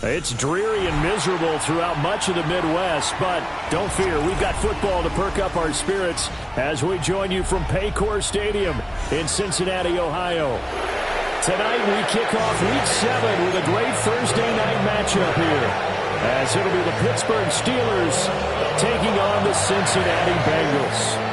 It's dreary and miserable throughout much of the Midwest, but don't fear, we've got football to perk up our spirits as we join you from Paycor Stadium in Cincinnati, Ohio. Tonight we kick off Week 7 with a great Thursday night matchup here, as it'll be the Pittsburgh Steelers taking on the Cincinnati Bengals.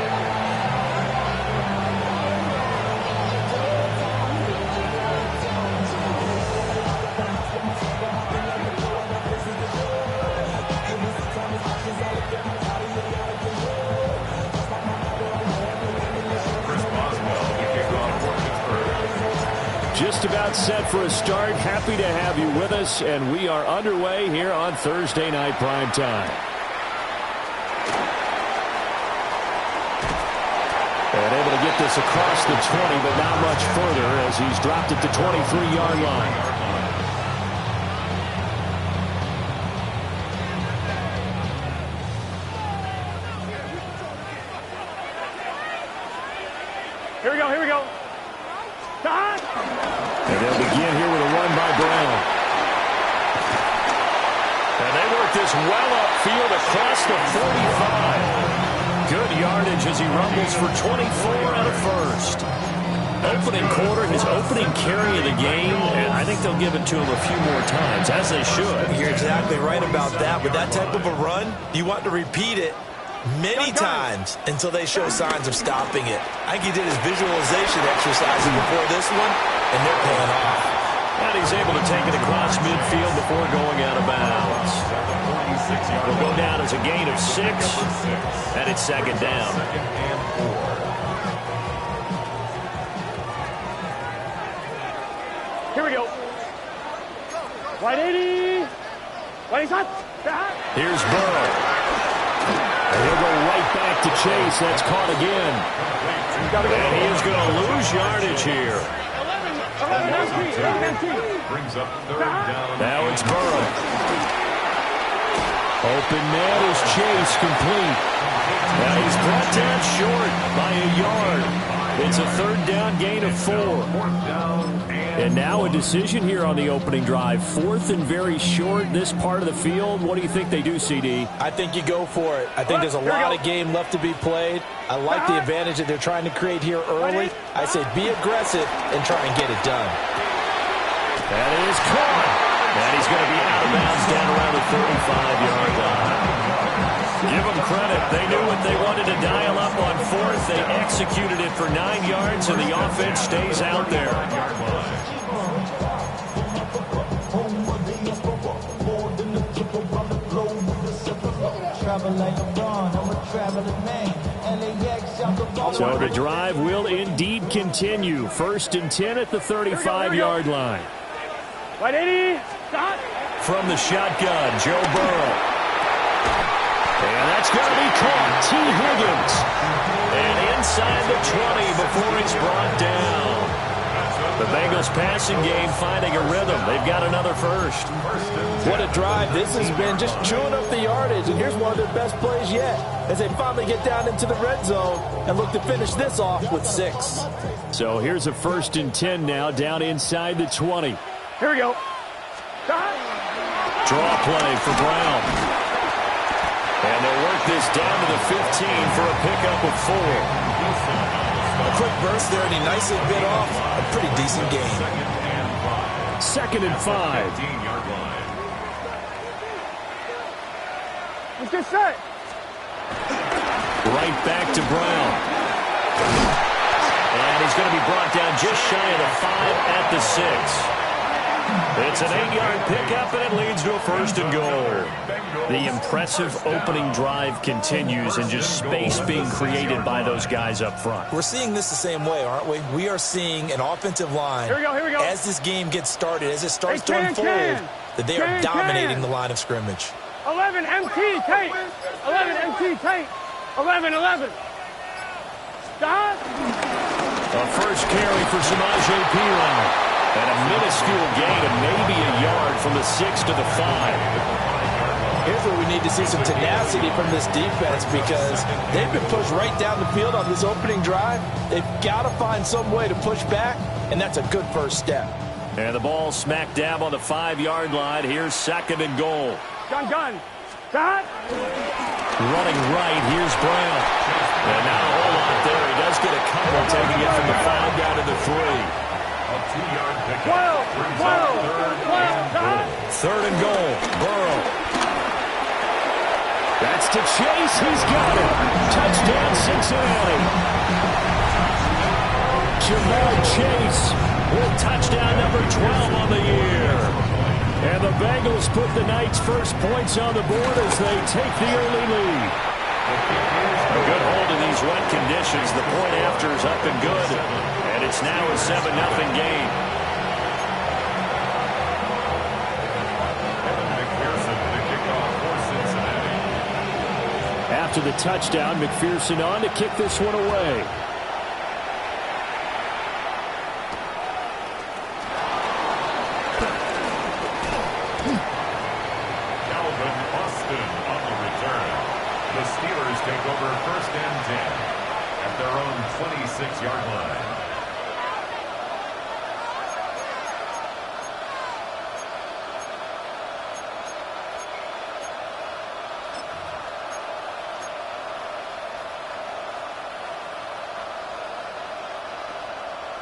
Just about set for a start. Happy to have you with us, and we are underway here on Thursday Night Primetime. And able to get this across the 20, but not much further as he's dropped it to 23-yard line. Here we go. And they'll begin here with a run by Brown. And they work this well upfield across the 45. Good yardage as he rumbles for 24 and a first. Opening quarter, his opening carry of the game, and I think they'll give it to him a few more times, as they should. You're exactly right about that. With that type of a run, you want to repeat it many times until they show signs of stopping it. I think he did his visualization exercises before this one, and they're paying off. And he's able to take it across midfield before going out of bounds. Will go down as a gain of 6, and it's second down. Here we go. Wide 80. Wide hot. Here's Burrow. And he'll go right back to Chase. That's caught again. And he is going to lose yardage here. Brings up third down. Now it's Burrow. Open man is Chase, complete. And he's brought down short by a yard. It's a third down gain of 4. And now a decision here on the opening drive. 4th and very short, this part of the field. What do you think they do, CD? I think you go for it. I think there's a lot of game left to be played. I like the advantage that they're trying to create here early. I say be aggressive and try and get it done. That is caught. And he's going to be out of bounds down around the 35-yard line. Give them credit. They knew what they wanted to dial up on 4th. They executed it for 9 yards, and the offense stays out there. So the drive will indeed continue. 1st and 10 at the 35-yard line. Wide 80. Stop. From the shotgun, Joe Burrow. And that's going to be caught. T. Higgins. And inside the 20 before he's brought down. The Bengals passing game finding a rhythm. They've got another first. What a drive. This has been just chewing up the yardage. And here's one of their best plays yet as they finally get down into the red zone and look to finish this off with 6. So here's a 1st and 10 now down inside the 20. Here we go. Draw play for Brown. And they'll work this down to the 15 for a pickup of 4. A quick burst there, and he nicely bit off a pretty decent gain. 2nd and 5. Let's get set. Right back to Brown. And he's going to be brought down just shy of the 5 at the 6. It's an 8-yard pickup, and it leads to a 1st and goal. The impressive opening drive continues, and just space being created by those guys up front. We're seeing this the same way, aren't we? We are seeing an offensive line, here we go. As this game gets started, as it starts to unfold, that they are dominating the line of scrimmage. 11 MT tight. 11 MT tight. 11. Stop. A first carry for Samaje Perine. And a minuscule gain of maybe a yard from the 6 to the 5. Here's where we need to see some tenacity from this defense because they've been pushed right down the field on this opening drive. They've got to find some way to push back, and that's a good first step. And the ball smack dab on the 5-yard line. Here's 2nd and goal. Gun. Got. Running right, here's Brown. And not a whole lot there. He does get a couple, taking it from the 5 down to the 3. A 2-yard pickup. 3rd and goal. Burrow. That's to Chase. He's got it. Touchdown, Cincinnati. Jamar Chase with touchdown number 12 on the year. And the Bengals put the Knights' first points on the board as they take the early lead. A good hold in these wet conditions. The point after is up and good. And it's now a 7-0 game. After the touchdown, McPherson on to kick this one away. The Steelers take over 1st and 10 at their own 26-yard line.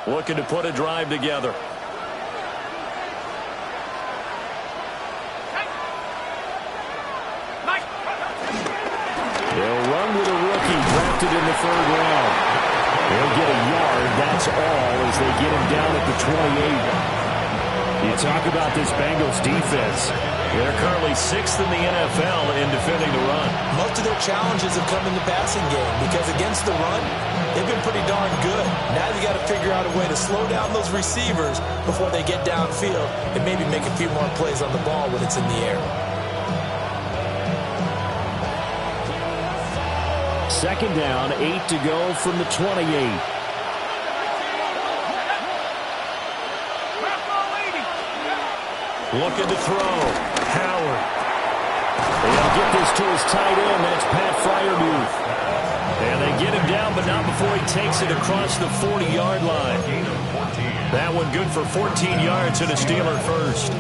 Looking to put a drive together. They'll run with a rookie drafted in the 3rd round. They'll get a yard, that's all, as they get him down at the 28. You talk about this Bengals defense. They're currently 6th in the NFL in defending the run. Most of their challenges have come in the passing game because against the run, they've been pretty darn good. Now you got to figure out a way to slow down those receivers before they get downfield and maybe make a few more plays on the ball when it's in the air. 2nd down, 8 to go from the 28. Looking to throw. Howard. They'll get this to his tight end. That's Pat Freiermuth. And they get him down, but not before he takes it across the 40-yard line. That one good for 14 yards and a Steeler first.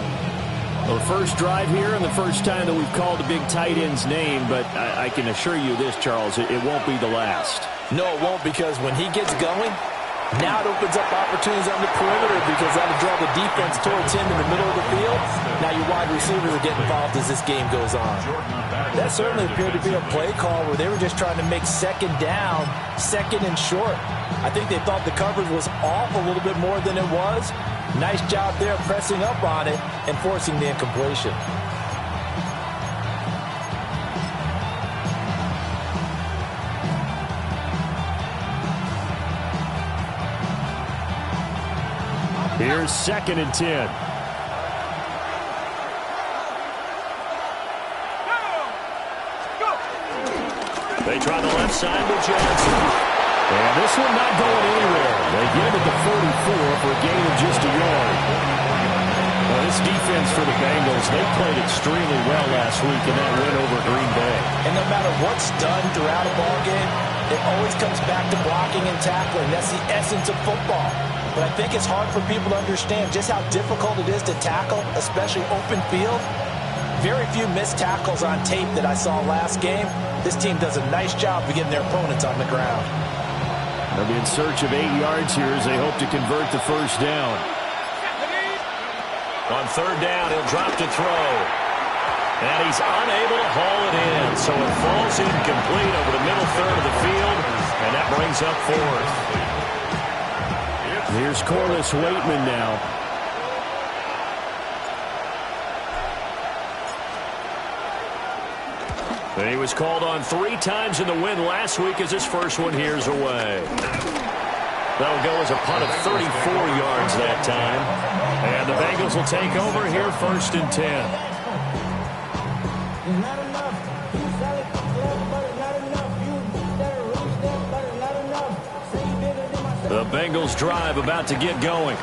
Well, the first drive here and the first time that we've called a big tight end's name, but I can assure you this, Charles, it won't be the last. No, it won't, because when he gets going, now it opens up opportunities on the perimeter because that'll draw the defense towards him in the middle of the field. Now your wide receivers will get involved as this game goes on. That certainly appeared to be a play call where they were just trying to make 2nd down, 2nd and short. I think they thought the coverage was off a little bit more than it was. Nice job there pressing up on it and forcing the incompletion. Here's 2nd and 10. They try the left side with Johnson. And this one not going anywhere. They get him at the 44 for a gain of just a yard. Well, this defense for the Bengals, they played extremely well last week in that win over Green Bay. And no matter what's done throughout a ball game, it always comes back to blocking and tackling. That's the essence of football. But I think it's hard for people to understand just how difficult it is to tackle, especially open field. Very few missed tackles on tape that I saw last game. This team does a nice job of getting their opponents on the ground. They'll be in search of 8 yards here as they hope to convert the first down. On 3rd down, he'll drop to throw. And he's unable to haul it in. So it falls incomplete over the middle 3rd of the field. And that brings up 4th. Here's Corliss Waitman now. And he was called on 3 times in the win last week as his first one here's away. That'll go as a punt of 34 yards that time. And the Bengals will take over here 1st and 10. The Bengals drive about to get going.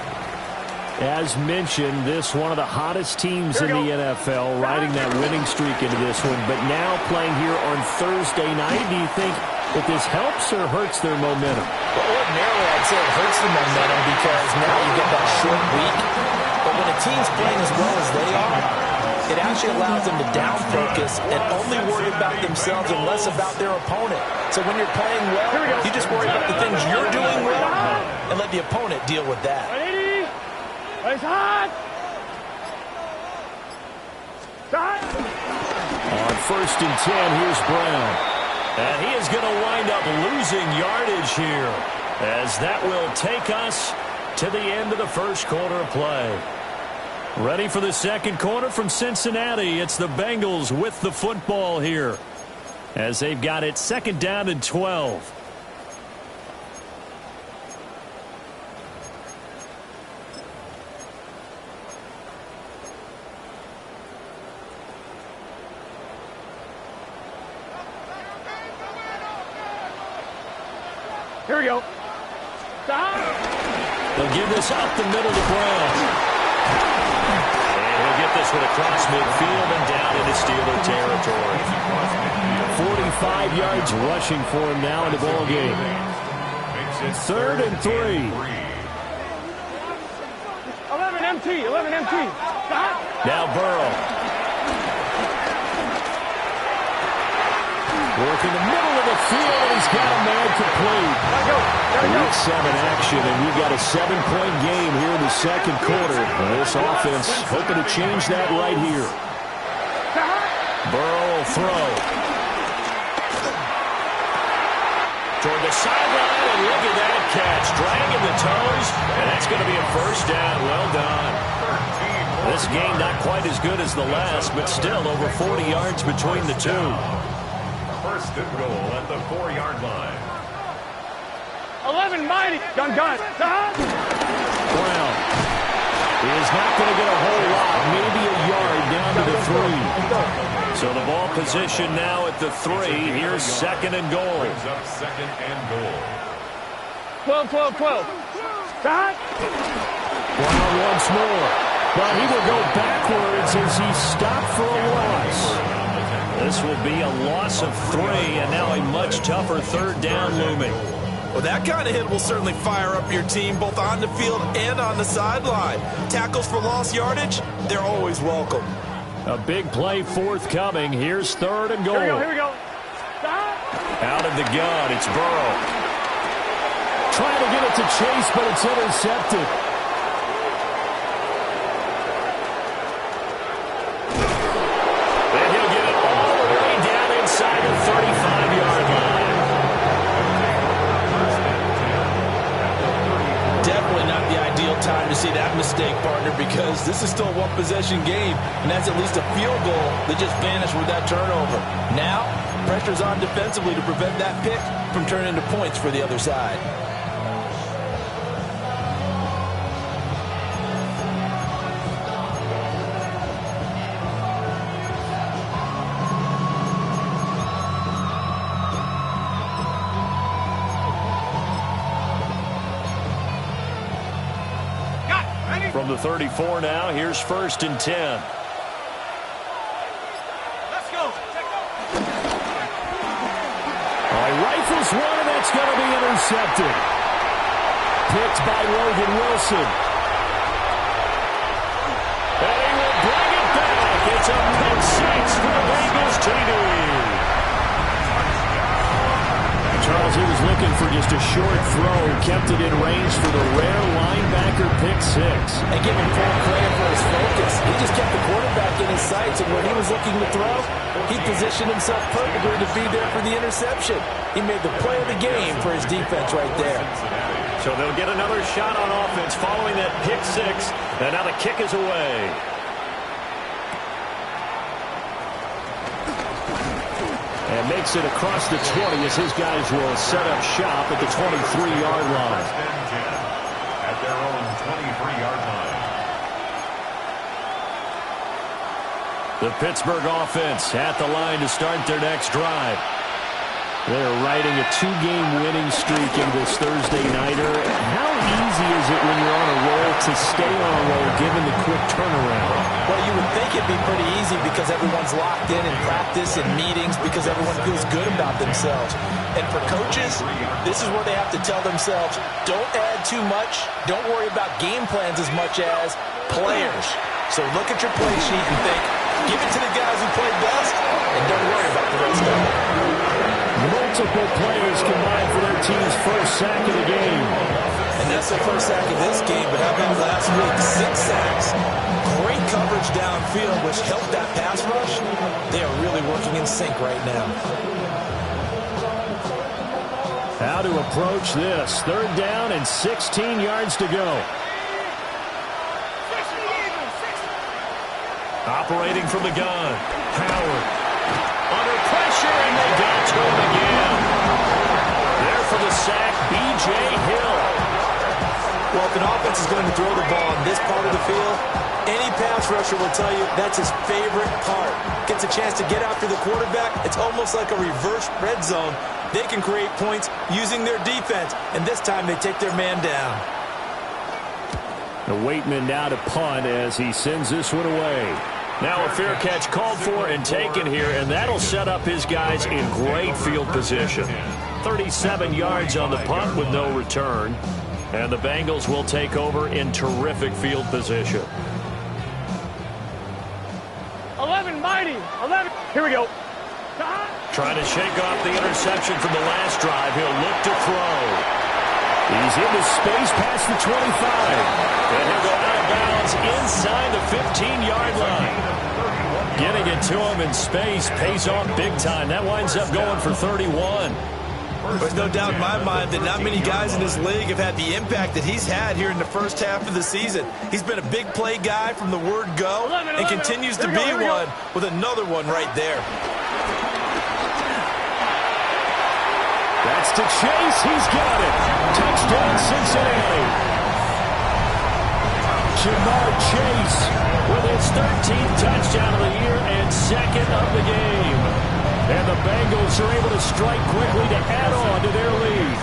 As mentioned, this one of the hottest teams in the NFL, riding that winning streak into this one, but now playing here on Thursday night. Do you think that this helps or hurts their momentum? Well, ordinarily, I'd say it hurts the momentum because now you get that short week. But when a team's playing as well as they are, it actually allows them to down focus and only worry about themselves and less about their opponent. So when you're playing well, you just worry about the things you're doing well and let the opponent deal with that. On 1st and 10, here's Brown. And he is going to wind up losing yardage here, as that will take us to the end of the first quarter of play. Ready for the second quarter from Cincinnati. It's the Bengals with the football here, as they've got it 2nd down and 12. Here we go. They'll give this up the middle to Brown. And he'll get this one across midfield and down into Steeler territory. 45 yards rushing for him now in the ball game. 3rd and 3. 11 MT. Now Burrow. Working the middle of the field, and he's got a man complete. Week 7 action, and we've got a 7-point game here in the second quarter. This offense hoping to change that right here. Burrow will throw. Toward the sideline, and look at that catch. Dragging the toes, and that's going to be a first down. Well done. This game not quite as good as the last, but still over 40 yards between the two. 1st and goal at the 4-yard line. 11 mighty. Gun. Brown is not going to get a whole lot, maybe a yard down to the 3. So the ball position now at the 3. Here's 2nd and goal. Brings up 2nd and goal. 12. Brown once more, but he will go backwards as he stopped for a loss. This will be a loss of 3, and now a much tougher 3rd down looming. Well, that kind of hit will certainly fire up your team both on the field and on the sideline. Tackles for lost yardage, they're always welcome. A big play forthcoming. Here's 3rd and goal. Here we go. Out of the gun, it's Burrow. Trying to get it to Chase, but it's intercepted. And he'll get it all the way down inside the 35-yard line. Definitely not the ideal time to see that mistake, partner, because this is still a one-possession game, and that's at least a field goal that just vanished with that turnover. Now, pressure's on defensively to prevent that pick from turning into points for the other side. From the 34 now, here's 1st and 10. Let's go. Rifles one, and that's going to be intercepted. Picked by Logan Wilson. And he will bring it back. It's a pick 6 for the Bengals TD. Charles, he was looking for just a short throw, kept it in range for the rare linebacker pick 6. And give him full credit for his focus. He just kept the quarterback in his sights, and when he was looking to throw, he positioned himself perfectly to be there for the interception. He made the play of the game for his defense right there. So they'll get another shot on offense following that pick 6, and now the kick is away. And makes it across the 20 as his guys will set up shop at the 23-yard line. At their own 23-yard line. The Pittsburgh offense at the line to start their next drive. They're riding a 2-game winning streak in this Thursday nighter. How easy is it when you're on a roll to stay on a roll given the quick turnaround? Well, you would think it'd be pretty easy because everyone's locked in practice and meetings because everyone feels good about themselves. And for coaches, this is where they have to tell themselves, don't add too much, don't worry about game plans as much as players. So look at your play sheet and think, give it to the guys who played best, and don't worry about the rest of it. Multiple players combined for their team's first sack of the game. And that's their first sack of this game, but how about last week? 6 sacks. Great coverage downfield, which helped that pass rush. They are really working in sync right now. How to approach this. 3rd down and 16 yards to go. Operating from the gun. Howard. Under pressure, and they got to him again. There for the sack, B.J. Hill. Well, if an offense is going to throw the ball in this part of the field, any pass rusher will tell you that's his favorite part. Gets a chance to get after the quarterback. It's almost like a reverse red zone. They can create points using their defense, and this time they take their man down. The Waitman now to punt as he sends this one away. Now a fair catch called for and taken here, and that'll set up his guys in great field position. 37 yards on the punt with no return. And the Bengals will take over in terrific field position. 11, mighty. 11. Here we go. Trying to shake off the interception from the last drive. He'll look to throw. He's into space past the 25. And he'll go out of bounds inside the 15-yard line. Getting it to him in space pays off big time. That winds up going for 31. There's no doubt in my mind that not many guys in this league have had the impact that he's had here in the first half of the season. He's been a big play guy from the word go and continues to be one with another one right there. That's to Chase. He's got it. Touchdown, Cincinnati. Jamar Chase with his 13th touchdown of the year and 2nd of the game. And the Bengals are able to strike quickly to add on to their lead.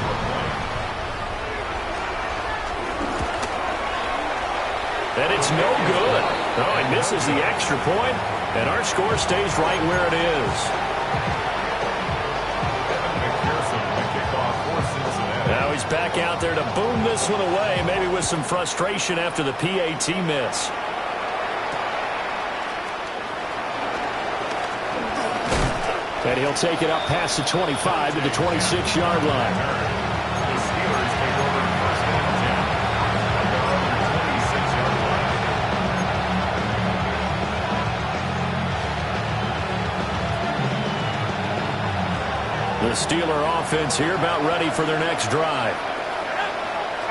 And it's no good. Oh, he misses the extra point, and our score stays right where it is. Now he's back out there to boom this one away, maybe with some frustration after the PAT miss. And he'll take it up past the 25 to the 26-yard line. The Steelers take over 1st and 10 at their own 26-yard line. The Steeler offense here about ready for their next drive.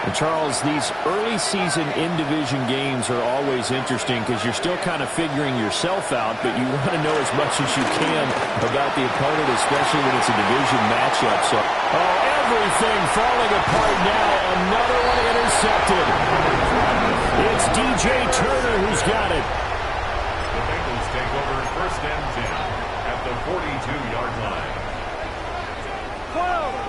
And Charles, these early season in-division games are always interesting because you're still kind of figuring yourself out, but you want to know as much as you can about the opponent, especially when it's a division matchup. So, everything falling apart now. Another one intercepted. It's DJ Turner who's got it. The Bengals take over 1st and 10 at the 42-yard line. 12.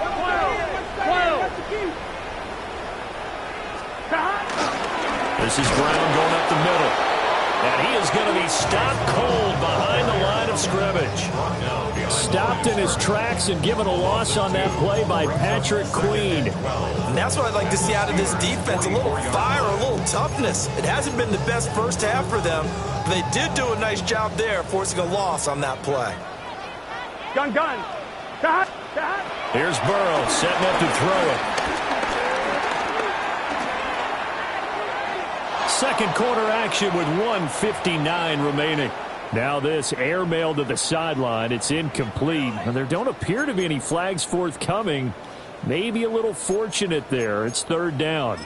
This is Brown going up the middle. And he is going to be stopped cold behind the line of scrimmage. Stopped in his tracks and given a loss on that play by Patrick Queen. And that's what I'd like to see out of this defense, a little fire, a little toughness. It hasn't been the best first half for them, but they did do a nice job there, forcing a loss on that play. Gun. Here's Burrow setting up to throw it. Second quarter action with 1:59 remaining. Now this airmail to the sideline. It's incomplete. And there don't appear to be any flags forthcoming. Maybe a little fortunate there. It's 3rd down.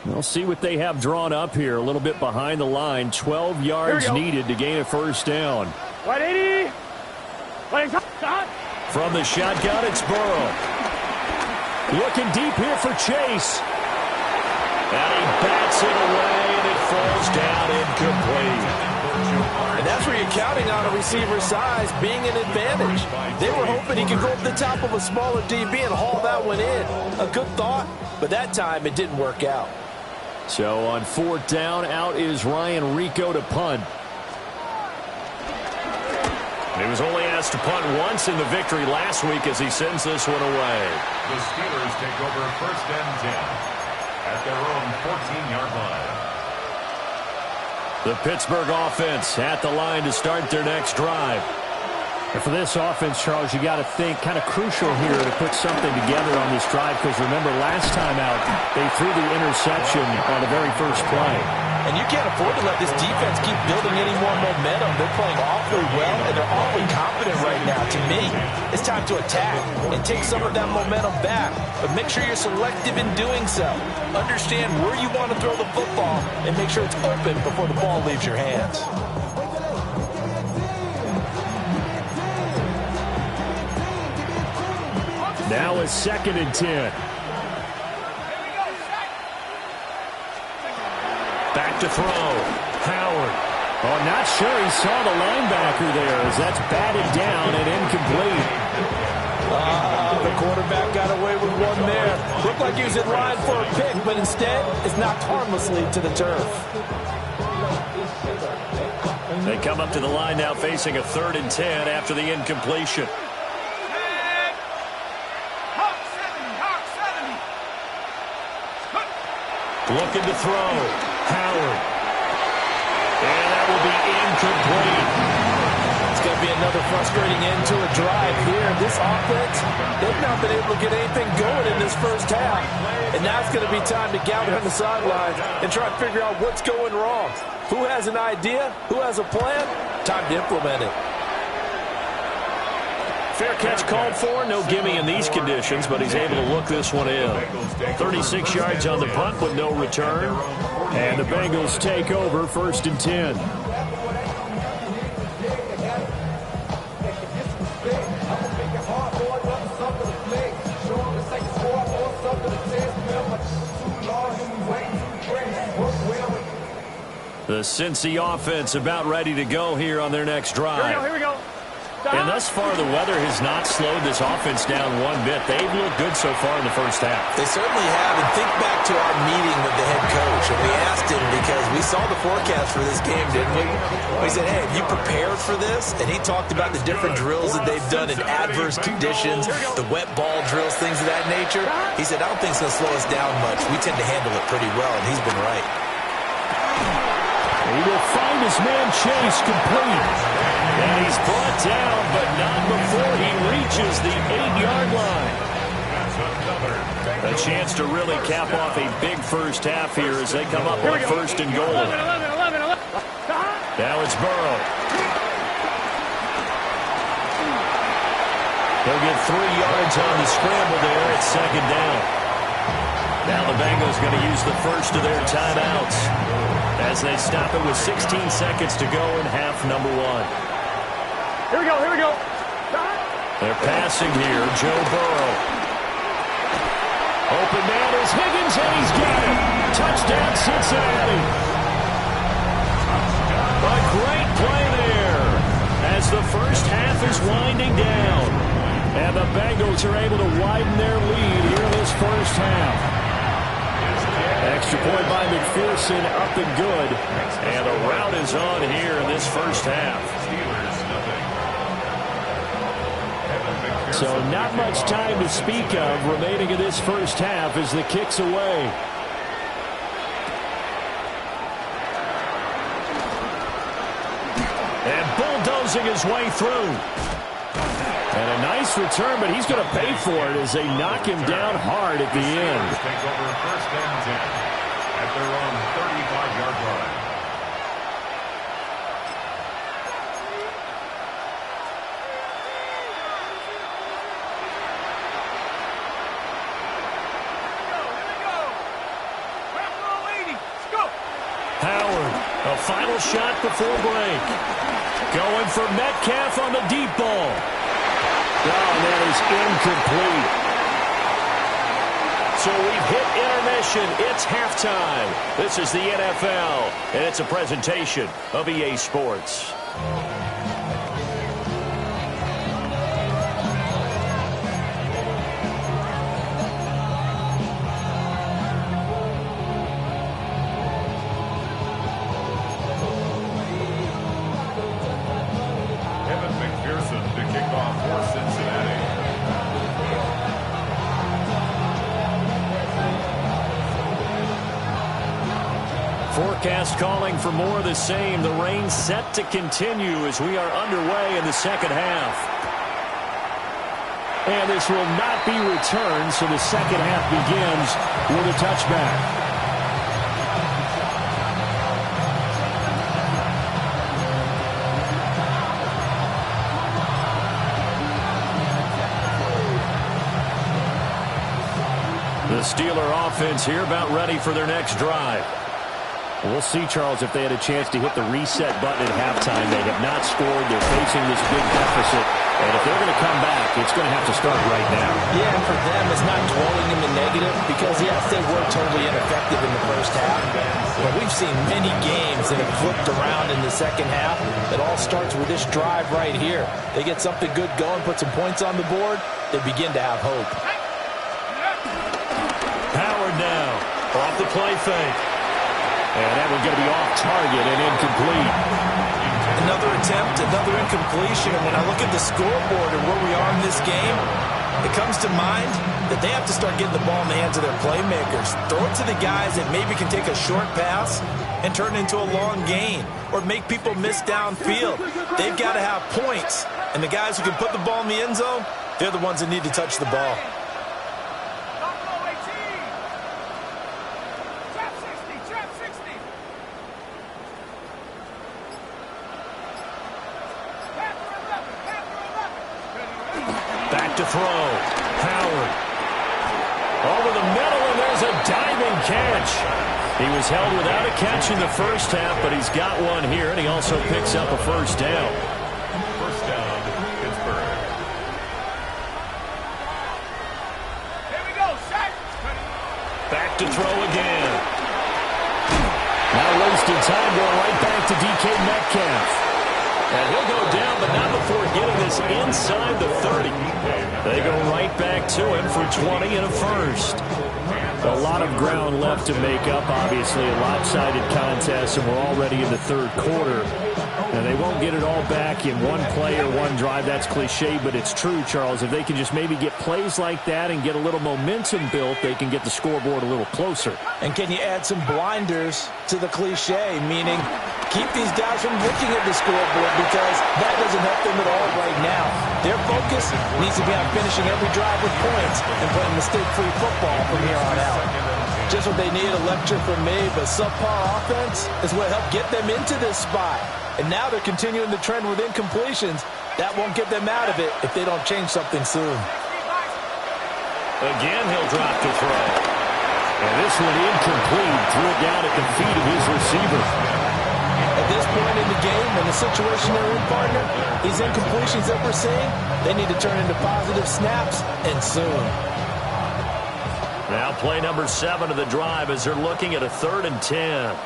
We'll see what they have drawn up here. A little bit behind the line. 12 yards needed to gain a 1st down. Right 80. From the shotgun, it's Burrow. Looking deep here for Chase. And he bats it away, and it falls down incomplete. counting on a receiver's size being an advantage. They were hoping he could go up the top of a smaller DB and haul that one in. A good thought, but that time it didn't work out. So on 4th down, out is Ryan Rico to punt. He was only asked to punt once in the victory last week as he sends this one away. The Steelers take over 1st and 10 at their own 14-yard line. The Pittsburgh offense at the line to start their next drive. And for this offense, Charles, you got to think kind of crucial here to put something together on this drive, because remember last time out they threw the interception on the very first play. And you can't afford to let this defense keep building any more momentum. They're playing awfully well, and they're awfully confident right now. To me, it's time to attack and take some of that momentum back. But make sure you're selective in doing so. Understand where you want to throw the football and make sure it's open before the ball leaves your hands. Now it's 2nd and 10. Back to throw. Howard. Oh, not sure he saw the linebacker there as that's batted down and incomplete. The quarterback got away with one there. Looked like he was in line for a pick, but instead it's knocked harmlessly to the turf. They come up to the line now facing a 3rd and 10 after the incompletion. Looking to throw. Howard. And that will be incomplete. It's going to be another frustrating end to a drive here. This offense, they've not been able to get anything going in this first half. And now it's going to be time to gather on the sidelines and try to figure out what's going wrong. Who has an idea? Who has a plan? Time to implement it. Fair catch called for. No gimme in these conditions, but he's able to look this one in. 36 yards on the punt with no return. And the Bengals take over 1st and 10. The Cincy offense about ready to go here on their next drive. Here we go. And thus far, the weather has not slowed this offense down one bit. They've looked good so far in the first half. They certainly have. And think back to our meeting with the head coach. And we asked him because we saw the forecast for this game, didn't we? We said, hey, have you prepared for this? And he talked about the different drills that they've done in adverse conditions, the wet ball drills, things of that nature. He said, I don't think it's going to slow us down much. We tend to handle it pretty well, and he's been right. He will find his man Chase complete. And he's brought down, but not before he reaches the 8-yard line. A chance to really cap off a big first half here as they come up on 1st and goal. Now it's Burrow. He'll get 3 yards on the scramble there at 2nd down. Now the Bengals going to use the first of their timeouts as they stop it with 16 seconds to go in half number 1. Here we go. They're passing here. Joe Burrow. Open man is Higgins, and he's got it. Touchdown, Cincinnati. A great play there as the first half is winding down. And the Bengals are able to widen their lead here in this first half. Extra point by McPherson, up and good. And the rout is on here in this first half. So not much time to speak of remaining in this first half as the kick's away. And bulldozing his way through. And a nice return, but he's going to pay for it as they knock him down hard at the end. Take over 1st and 10 at their own 35-yard line. Howard, a final shot before break. Going for Metcalf on the deep ball. Oh, that is incomplete. So we've hit intermission. It's halftime. This is the NFL, and it's a presentation of EA Sports. Forecast calling for more of the same. The rain set to continue as we are underway in the second half. And this will not be returned, so the second half begins with a touchback. The Steeler offense here about ready for their next drive. We'll see, Charles, if they had a chance to hit the reset button at halftime. They have not scored. They're facing this big deficit. And if they're going to come back, it's going to have to start right now. Yeah, and for them, it's not dwelling in the negative because, yes, they were totally ineffective in the first half. But we've seen many games that have flipped around in the second half. It all starts with this drive right here. They get something good going, put some points on the board, they begin to have hope. Howard now off the play fake. And that one's going to be off target and incomplete. Another attempt, another incompletion. And when I look at the scoreboard and where we are in this game, it comes to mind that they have to start getting the ball in the hands of their playmakers. Throw it to the guys that maybe can take a short pass and turn it into a long gain or make people miss downfield. They've got to have points. And the guys who can put the ball in the end zone, they're the ones that need to touch the ball. To throw. Howard. Over the middle, and there's a diving catch. He was held without a catch in the first half, but he's got one here, and he also picks up a first down. First down, Pittsburgh. Here we go, set. Back to throw again. Now wasted time going right back to DK Metcalf. And he'll go down, but not before getting this inside the 30. They go right back to him for 20 and a first. A lot of ground left to make up, obviously a lopsided contest, and we're already in the third quarter. And they won't get it all back in one play or one drive. That's cliche, but it's true, Charles. If they can just maybe get plays like that and get a little momentum built, they can get the scoreboard a little closer. And can you add some blinders to the cliche, meaning keep these guys from looking at the scoreboard because that doesn't help them at all right now. Their focus needs to be on finishing every drive with points and playing mistake-free football from here on out. Just what they need, a lecture from me, but subpar offense is what helped get them into this spot. And now they're continuing the trend with incompletions. That won't get them out of it if they don't change something soon. Again, he'll drop to throw. And this one incomplete. Threw it down at the feet of his receiver. At this point in the game, and the situation they're in, partner, these incompletions that we're seeing, they need to turn into positive snaps, and soon. Now play number 7 of the drive as they're looking at a 3rd and 10.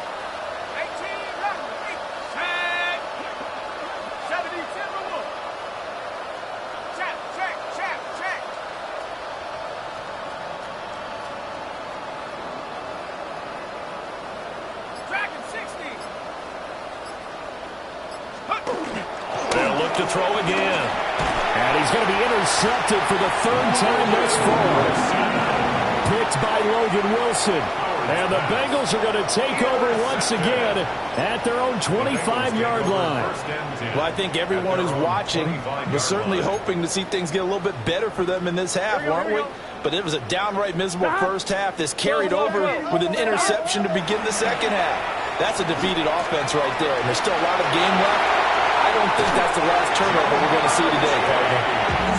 To throw again. And he's going to be intercepted for the 3rd time thus far. Picked by Logan Wilson. And the Bengals are going to take over once again at their own 25-yard line. Well, I think everyone who's watching was certainly hoping to see things get a little bit better for them in this half, weren't we? But it was a downright miserable first half. This carried over with an interception to begin the second half. That's a defeated offense right there, and there's still a lot of game left. I don't think that's the last turnover we're going to see today, partner.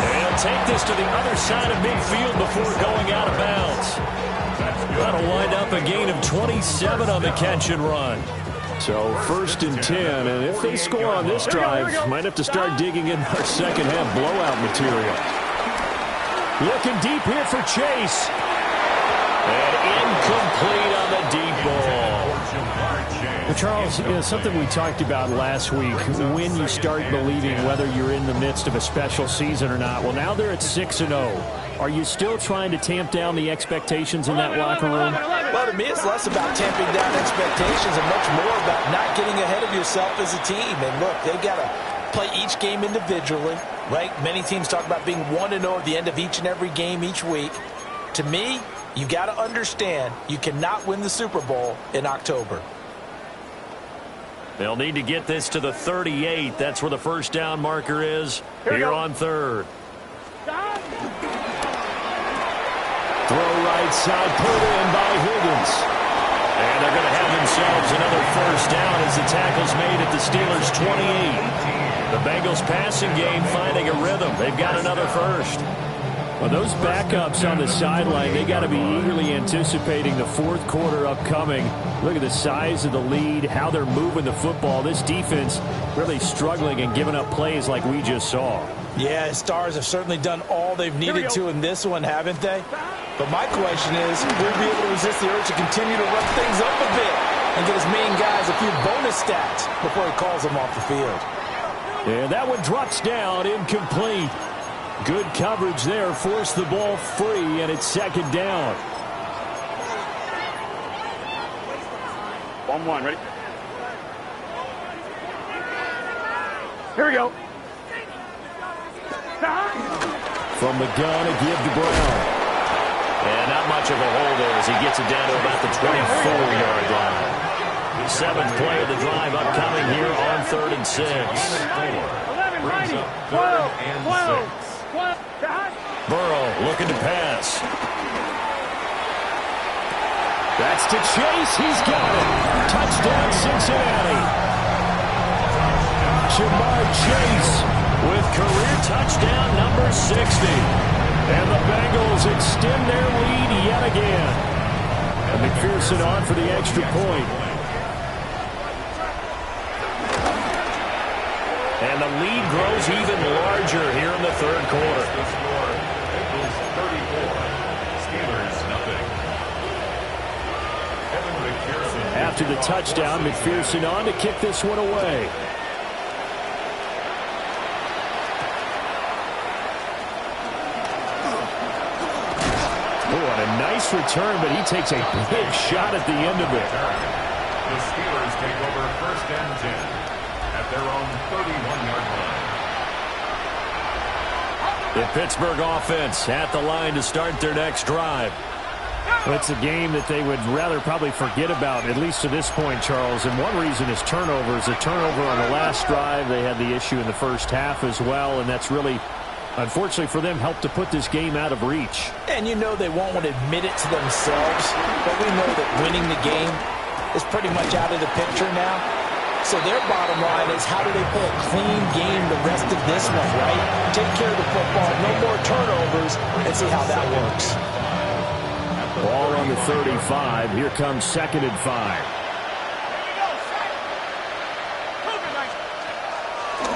They'll take this to the other side of midfield before going out of bounds. That'll wind up a gain of 27 on the catch and run. So 1st and 10, and if they score on this drive, might have to start digging in our second half blowout material. Looking deep here for Chase. And incomplete on the deep ball. Charles, something we talked about last week, when you start believing whether you're in the midst of a special season or not. Well, now they're at 6-0. Are you still trying to tamp down the expectations in that locker room? Well, to me, it's less about tamping down expectations and much more about not getting ahead of yourself as a team. And look, they got to play each game individually, right? Many teams talk about being 1-0 at the end of each and every game each week. To me, you got to understand you cannot win the Super Bowl in October. They'll need to get this to the 38. That's where the first down marker is here on third. Throw right side, put in by Higgins. And they're going to have themselves another first down as the tackle's made at the Steelers' 28. The Bengals passing game finding a rhythm. They've got another first. Well, those backups on the sideline, they got to be eagerly anticipating the fourth quarter upcoming. Look at the size of the lead, how they're moving the football. This defense really struggling and giving up plays like we just saw. Yeah, Stars have certainly done all they've needed to in this one, haven't they? But my question is, will we be able to resist the urge to continue to run things up a bit and get his main guys a few bonus stats before he calls them off the field? And that one drops down, incomplete. Good coverage there, forced the ball free, and it's second down. 1-1, ready? Here we go. From the gun, a give to Brown. And not much of a hole there as he gets it down to about the 24-yard line. The seventh play of the drive upcoming here on 3rd and 6. 11, righty. 12. Burrow looking to pass. That's to Chase. He's got it. Touchdown, Cincinnati. Jamar Chase With career touchdown number 60. And the Bengals extend their lead yet again. And McPherson on for the extra point. And the lead grows even larger here in the third quarter. The score, Bengals 34, Steelers nothing. After the touchdown, McPherson on to kick this one away. What a nice return, but he takes a big shot at the end of it. The Steelers take over 1st and 10 at their own 31-yard line. The Pittsburgh offense at the line to start their next drive. Well, it's a game that they would rather probably forget about, at least to this point, Charles. And one reason is turnovers. A turnover on the last drive. They had the issue in the first half as well, and that's really, unfortunately for them, helped to put this game out of reach. And you know they won't want to admit it to themselves, but we know that winning the game is pretty much out of the picture now. So their bottom line is, how do they play a clean game the rest of this one, right? Take care of the football, no more turnovers, and see how that works. Ball on the 35. Here comes 2nd and 5.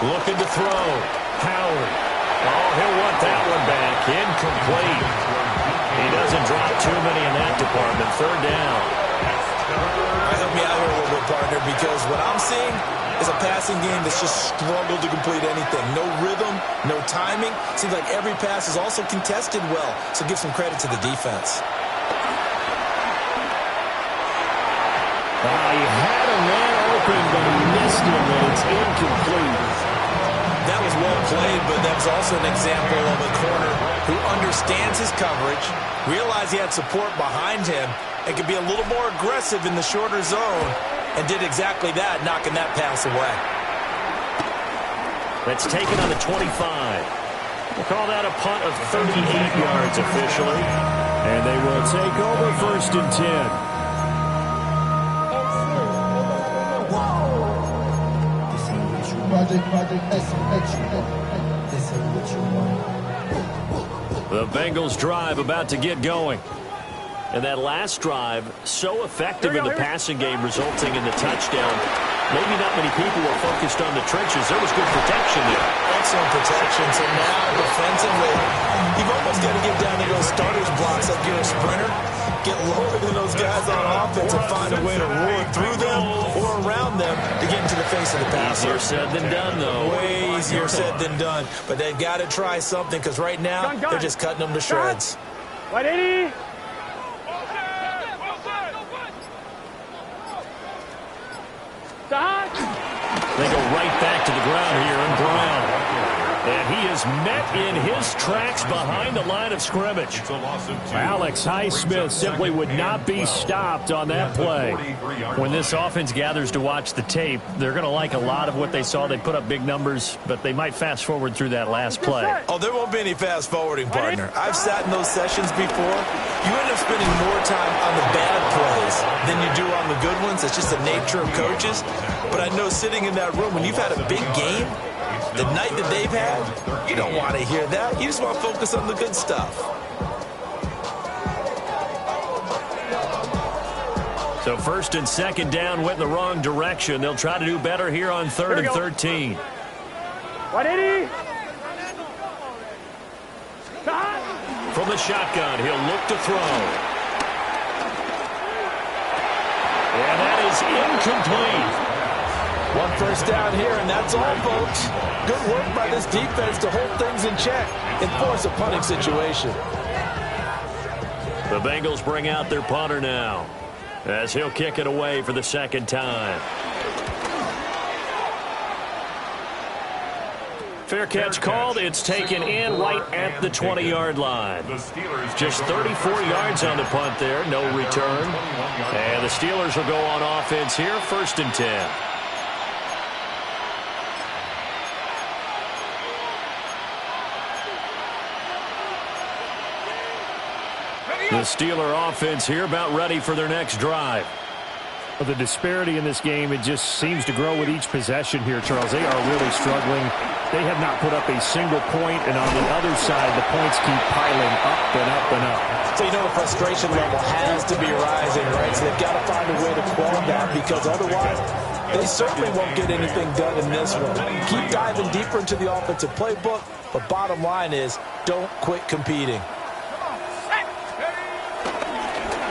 Looking to throw. Howard. Oh, he'll want that one back. Incomplete. He doesn't drop too many in that department. 3rd down. Help me out here a little bit, partner, because what I'm seeing is a passing game that's just struggled to complete anything. No rhythm, no timing. Seems like every pass is also contested well, so give some credit to the defense. He had a man open, but he missed him, and it's incomplete. That was well played, but that was also an example of a corner who understands his coverage, realized he had support behind him, and could be a little more aggressive in the shorter zone, and did exactly that, knocking that pass away. That's taken on the 25. We'll call that a punt of 38 yards officially. And they will take over 1st and 10. The Bengals drive about to get going. And that last drive, so effective in the passing game, resulting in the touchdown. Maybe not many people were focused on the trenches. There was good protection there. Excellent protection. So now, defensively, you've almost got to get down to those starters blocks like you're a sprinter. Get lower than those guys on offense and find a way to roar through them or around them to get into the face of the passer. Easier said than done, though. Way easier said than done. But they've got to try something because right now they're just cutting them to shreds. 180. They go right back to the ground here in Brown. And he is met in his tracks behind the line of scrimmage. Alex Highsmith simply would not be stopped on that play. When this offense gathers to watch the tape, they're going to like a lot of what they saw. They put up big numbers, but they might fast forward through that last play. Oh, there won't be any fast forwarding, partner. I've sat in those sessions before. You end up spending more time on the bad plays than you do on the good ones. It's just the nature of coaches. But I know sitting in that room, when you've had a big game, the night that they've had, you don't want to hear that. You just want to focus on the good stuff. So first and second down went in the wrong direction. They'll try to do better here on 3rd and 13. 180. From the shotgun, he'll look to throw. And that is incomplete. One first down here, and that's all, folks. Good work by this defense to hold things in check and force a punting situation. The Bengals bring out their punter now as he'll kick it away for the second time. Fair catch called. It's taken in right at the 20-yard line. Just 34 yards on the punt there. No return. And the Steelers will go on offense here. 1st and 10. The Steeler offense here about ready for their next drive. Well, the disparity in this game, it just seems to grow with each possession here, Charles. They are really struggling. They have not put up a single point, and on the other side, the points keep piling up and up and up. So you know the frustration level has to be rising, right? So they've got to find a way to quell that because otherwise they certainly won't get anything done in this one. Keep diving deeper into the offensive playbook, but bottom line is don't quit competing.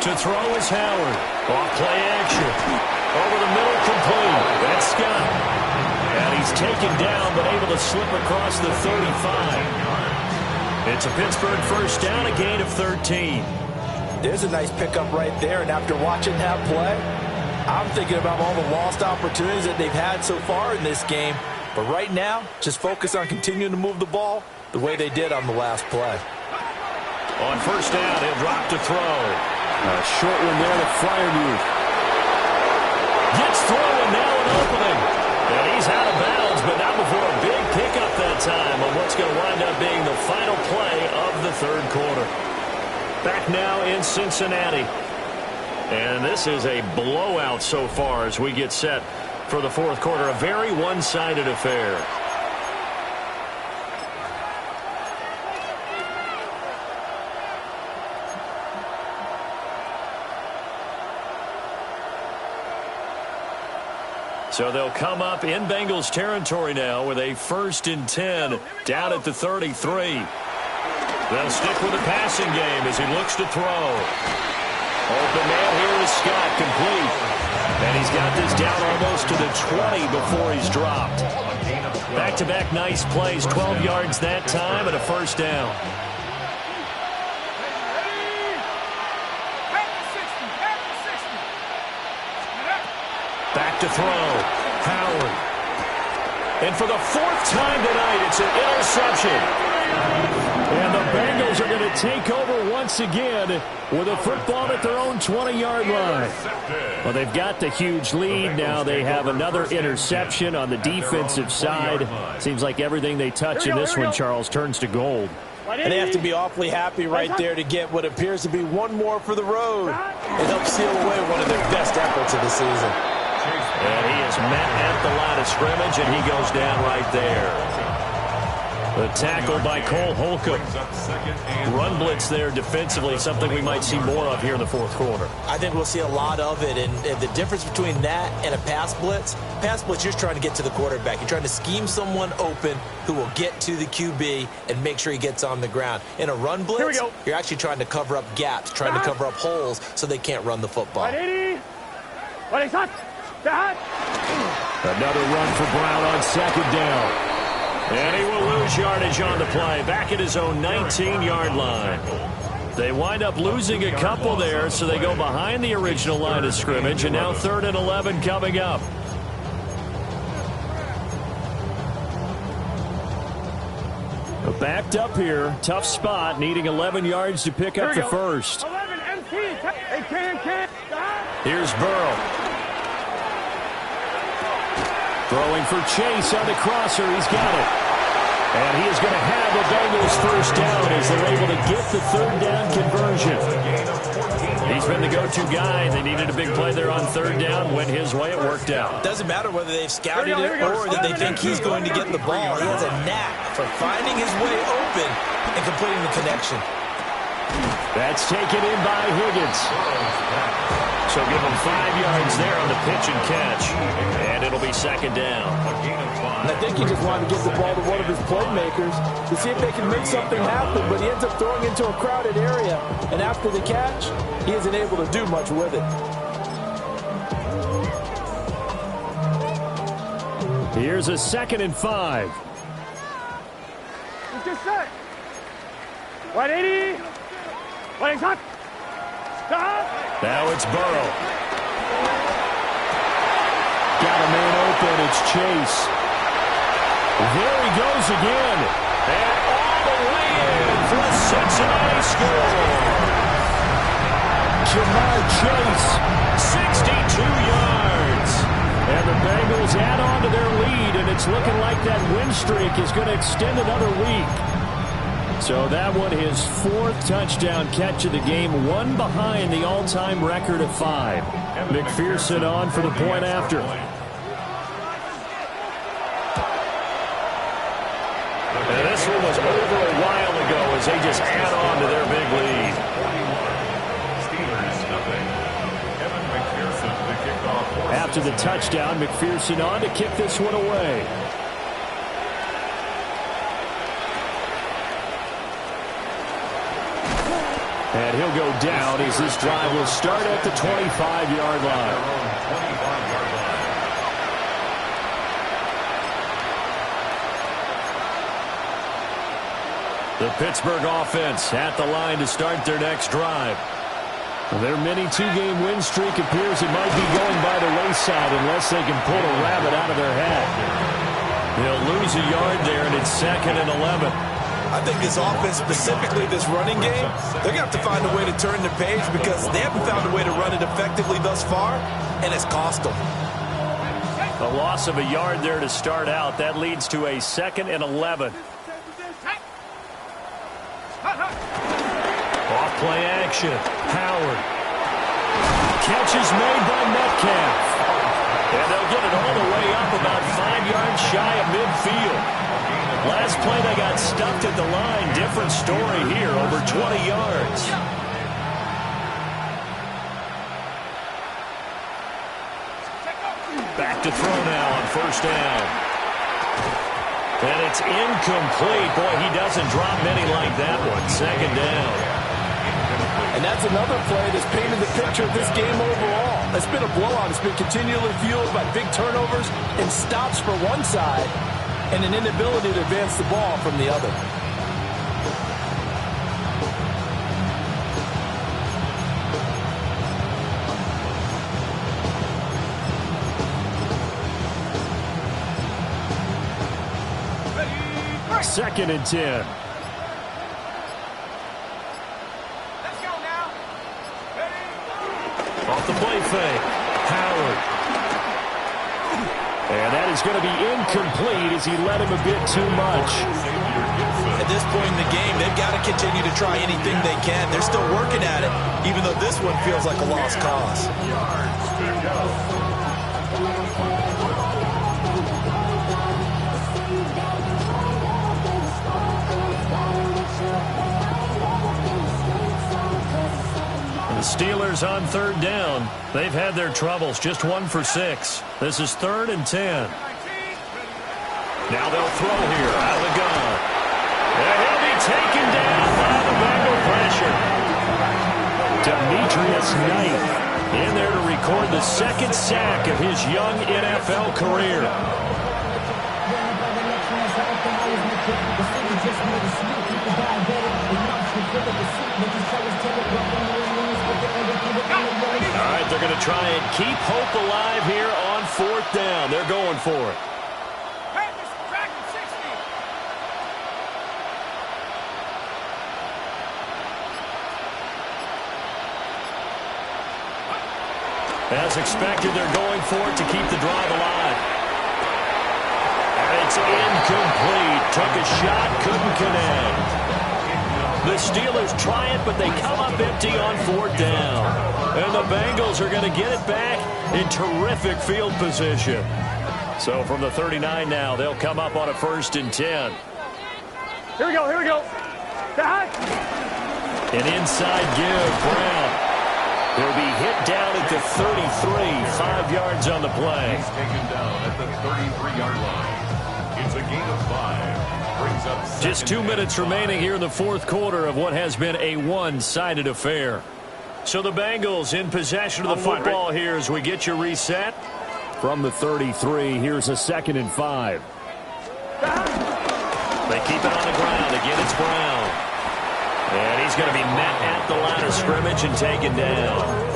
To throw is Howard. Off play action. Over the middle, complete. That's Scott. And he's taken down, but able to slip across the 35. It's a Pittsburgh first down, a gain of 13. There's a nice pickup right there, and after watching that play, I'm thinking about all the lost opportunities that they've had so far in this game. But right now, just focus on continuing to move the ball the way they did on the last play. On first down, he'll drop to throw. A short one there to Freiermuth. Gets through, and now an opening. And he's out of bounds, but not before a big pickup that time on what's going to wind up being the final play of the 3rd quarter. Back now in Cincinnati. And this is a blowout so far as we get set for the 4th quarter. A very one-sided affair. So they'll come up in Bengals territory now with a 1st and 10 down at the 33. They'll stick with the passing game as he looks to throw. Open man here is Scott, complete. And he's got this down almost to the 20 before he's dropped. Back-to-back nice plays, 12 yards that time and a first down. Back to throw. Howard. And for the 4th time tonight, it's an interception. And the Bengals are going to take over once again with a football at their own 20-yard line. Well, they've got the huge lead. Now they have another interception on the defensive side. Seems like everything they touch in this one, Charles, turns to gold. And they have to be awfully happy right there to get what appears to be one more for the road. It helps seal away one of their best efforts of the season. And he is met at the line of scrimmage, and he goes down right there. The tackle by Cole Holcomb. Run blitz there defensively, something we might see more of here in the fourth quarter. I think we'll see a lot of it, and the difference between that and a pass blitz, you're trying to get to the quarterback. You're trying to scheme someone open who will get to the QB and make sure he gets on the ground. In a run blitz, you're actually trying to cover up gaps, trying to cover up holes so they can't run the football. Another run for Brown on second down. And he will lose yardage on the play, back at his own 19-yard line. They wind up losing a couple there, so they go behind the original line of scrimmage, and now 3rd and 11 coming up. Backed up here, tough spot, needing 11 yards to pick up the first. 11 MT. Here's Burrow. Throwing for Chase on the crosser. He's got it. And he is going to have the Bengals first down as they're able to get the 3rd down conversion. He's been the go-to guy. They needed a big play there on 3rd down. Went his way. It worked out. Doesn't matter whether they've scouted it or that they think he's going to get the ball. He has a knack for finding his way open and completing the connection. That's taken in by Higgins. So give him 5 yards there on the pitch and catch. And it'll be 2nd down. And I think he just wanted to get the ball to one of his playmakers to see if they can make something happen, but he ends up throwing into a crowded area. And after the catch, he isn't able to do much with it. Here's a 2nd and 5. He's just set. 180. Stop. Now it's Burrow. Got a man open. It's Chase. There he goes again. And all the way in for a Cincinnati score. Jamar Chase, 62 yards. And the Bengals add on to their lead, and it's looking like that win streak is going to extend another week. So that one, his 4th touchdown catch of the game, one behind the all-time record of 5. McPherson on for the point after. And this one was over a while ago as they just add on to their big lead. After the touchdown, McPherson on to kick this one away. And he'll go down as this drive will start at the 25-yard line. The Pittsburgh offense at the line to start their next drive. Their mini 2-game win streak appears it might be going by the wayside unless they can pull a rabbit out of their hat. They'll lose a yard there, and it's 2nd and 11. I think this offense, specifically this running game, they're going to have to find a way to turn the page because they haven't found a way to run it effectively thus far, and it's cost them. A loss of a yard there to start out. That leads to a 2nd and 11. Off play action. Howard. Catch is made by Metcalf. And they'll get it all the way up about 5 yards shy of midfield. Last play they got stuffed at the line. Different story here, over 20 yards. Back to throw now on 1st down. And it's incomplete. Boy, he doesn't drop many like that one. 2nd down. And that's another play that's painted the picture of this game overall. It's been a blowout. It's been continually fueled by big turnovers and stops for one side and an inability to advance the ball from the other. Second and 10. Let's go now. Off the play fake. Howard. And that is going to be incomplete as he led him a bit too much. At this point in the game, they've got to continue to try anything they can. They're still working at it, even though this one feels like a lost cause. Steelers on third down. They've had their troubles, just 1 for 6. This is 3rd and 10. Now they'll throw here out of the gun. And he'll be taken down by the Bengal pressure. Demetrius Knight in there to record the 2nd sack of his young NFL career. All right, they're going to try and keep hope alive here on 4th down. They're going for it. As expected, they're going for it to keep the drive alive. And it's incomplete. Took a shot, couldn't connect. The Steelers try it, but they come up empty on 4th down. And the Bengals are going to get it back in terrific field position. So from the 39 now, they'll come up on a 1st and 10. Here we go, here we go. An inside give, Brown. He'll be hit down at the 33, 5 yards on the play. He's taken down at the 33-yard line. It's a gain of 5. Brings up just 2 minutes remaining here in the 4th quarter of what has been a one-sided affair. So the Bengals in possession of the football here as we get you reset. From the 33, here's a 2nd and 5. They keep it on the ground. Again, it's Brown. And he's going to be met at the line of scrimmage and taken down.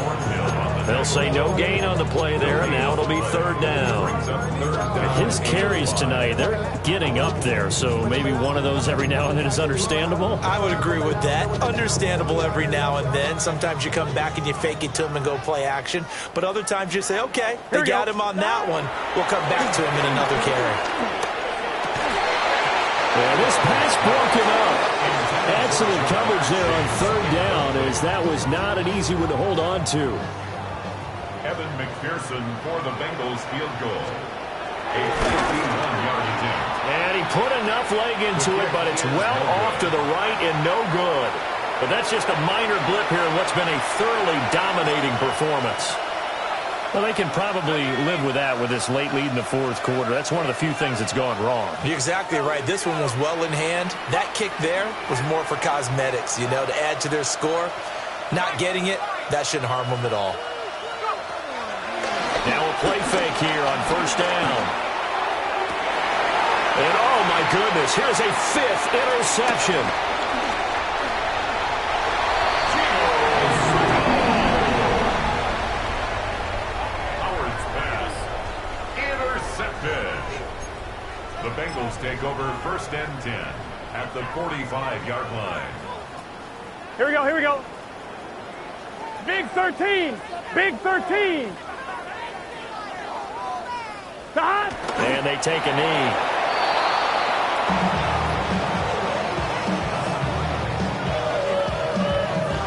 They'll say no gain on the play there, and now it'll be 3rd down. His carries tonight, they're getting up there, so maybe one of those every now and then is understandable. I would agree with that. Understandable every now and then. Sometimes you come back and you fake it to him and go play action. But other times you say, okay, they got him on that one. We'll come back to him in another carry. And this pass broken up. Excellent coverage there on 3rd down, as that was not an easy one to hold on to. Evan McPherson for the Bengals field goal. A 51-yard attempt. And he put enough leg into it, but it's well off to the right and no good. But that's just a minor blip here in what's been a thoroughly dominating performance. Well, they can probably live with that with this late lead in the 4th quarter. That's one of the few things that's gone wrong. You're exactly right. This one was well in hand. That kick there was more for cosmetics, you know, to add to their score. Not getting it, that shouldn't harm them at all. Now a play fake here on 1st down. And oh my goodness, here's a 5th interception. The Bengals take over 1st and 10 at the 45-yard line. Here we go, here we go. Big 13, big 13. And they take a knee.